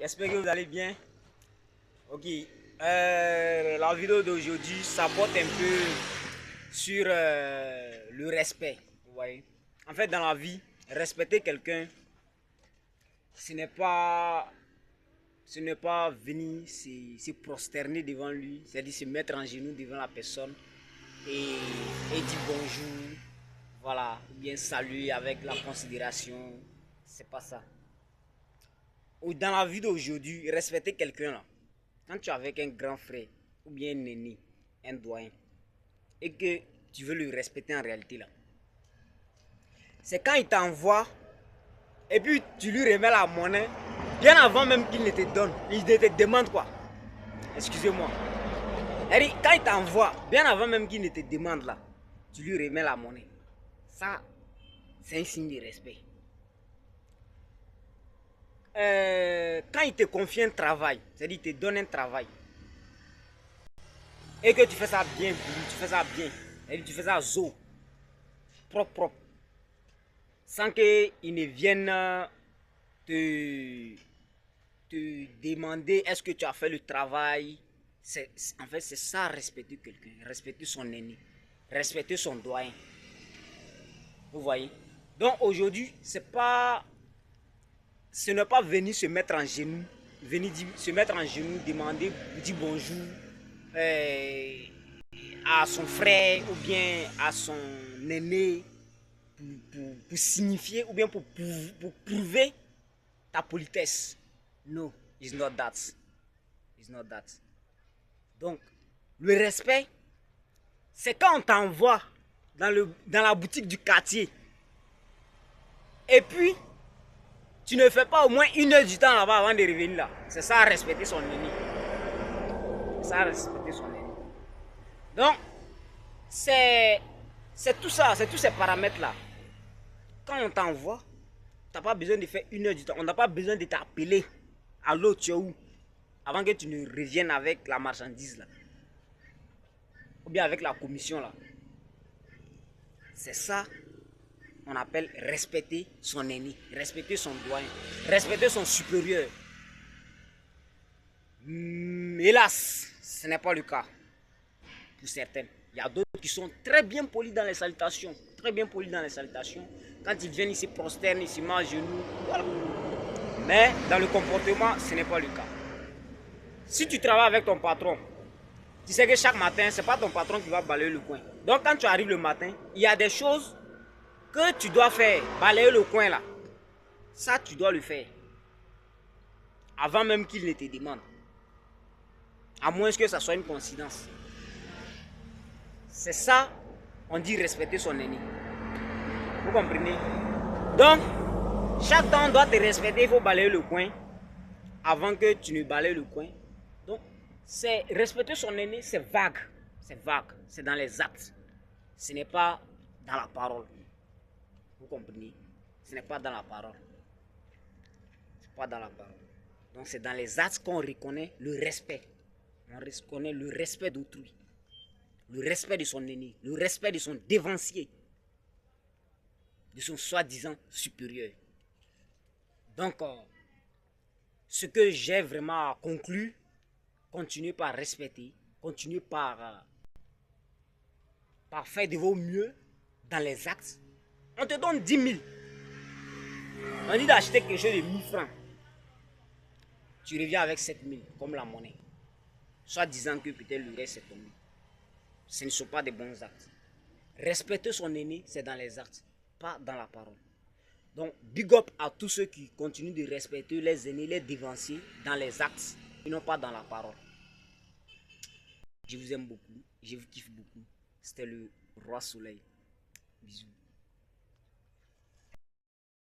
J'espère que vous allez bien. Ok. La vidéo d'aujourd'hui, ça porte un peu sur le respect. Vous voyez. En fait, dans la vie, respecter quelqu'un, ce n'est pas venir se prosterner devant lui, c'est-à-dire se mettre en genoux devant la personne et dire bonjour, voilà, ou bien saluer avec la considération. C'est pas ça. Ou dans la vie d'aujourd'hui, respecter quelqu'un là, quand tu es avec un grand frère ou bien un aîné, un doyen, et que tu veux le respecter en réalité là, c'est quand il t'envoie et puis tu lui remets la monnaie bien avant même qu'il ne te donne, il ne te demande quoi. Excusez-moi. Quand il t'envoie bien avant même qu'il ne te demande là, tu lui remets la monnaie. Ça, c'est un signe de respect. Quand il te confie un travail, c'est-à-dire qu'il te donne un travail, et que tu fais ça bien, tu fais ça bien, et tu fais ça zo, propre, sans qu'il ne vienne te, te demander est-ce que tu as fait le travail. En fait, c'est ça, respecter quelqu'un, respecter son aîné, respecter son doyen. Vous voyez? Donc aujourd'hui, ce n'est pas venir se mettre en genoux, se mettre en genoux, demander, dire bonjour à son frère ou bien à son aîné pour signifier ou bien pour prouver ta politesse. No, it's not that. It's not that. Donc, le respect, c'est quand on t'envoie dans la boutique du quartier et puis tu ne fais pas au moins 1 heure du temps là-bas avant de revenir là. C'est ça, respecter son aîné. C'est ça, respecter son aîné. Donc, c'est tout ça, c'est tous ces paramètres-là. Quand on t'envoie, tu n'as pas besoin de faire 1 heure du temps. On n'a pas besoin de t'appeler à l'autre, tu es où, avant que tu ne reviennes avec la marchandise là. Ou bien avec la commission là. C'est ça, on appelle respecter son aîné, respecter son doyen, respecter son supérieur. Hélas, ce n'est pas le cas pour certains. Il y a d'autres qui sont très bien polis dans les salutations. Très bien polis dans les salutations. Quand ils viennent, ils se prosternent, ils se mettent à genoux. Voilà. Mais dans le comportement, ce n'est pas le cas. Si tu travailles avec ton patron, tu sais que chaque matin, ce n'est pas ton patron qui va balayer le coin. Donc quand tu arrives le matin, il y a des choses que tu dois faire. Balayer le coin là. Ça, tu dois le faire. Avant même qu'il ne te demande. À moins que ça soit une coïncidence. C'est ça, on dit respecter son aîné. Vous comprenez? Donc, chaque temps on doit te respecter, il faut balayer le coin avant que tu ne balayes le coin. Donc, c'est respecter son aîné, c'est vague. C'est vague, c'est dans les actes. Ce n'est pas dans la parole. Vous comprenez? Ce n'est pas dans la parole. Ce n'est pas dans la parole. Donc, c'est dans les actes qu'on reconnaît le respect. On reconnaît le respect d'autrui. Le respect de son aîné, le respect de son dévancier, de son soi-disant supérieur. Donc, ce que j'ai vraiment conclu, continuez par respecter, continuez par faire de vos mieux dans les actes. On te donne 10 000. On dit d'acheter quelque chose de 1000 francs. Tu reviens avec 7 000 comme la monnaie. Soit disant que peut-être le reste est tombé. Ce ne sont pas des bons actes. Respecter son aîné, c'est dans les actes, pas dans la parole. Donc, big up à tous ceux qui continuent de respecter les aînés, les dévanciers dans les actes, et non pas dans la parole. Je vous aime beaucoup, je vous kiffe beaucoup. C'était le Roi Soleil. Bisous.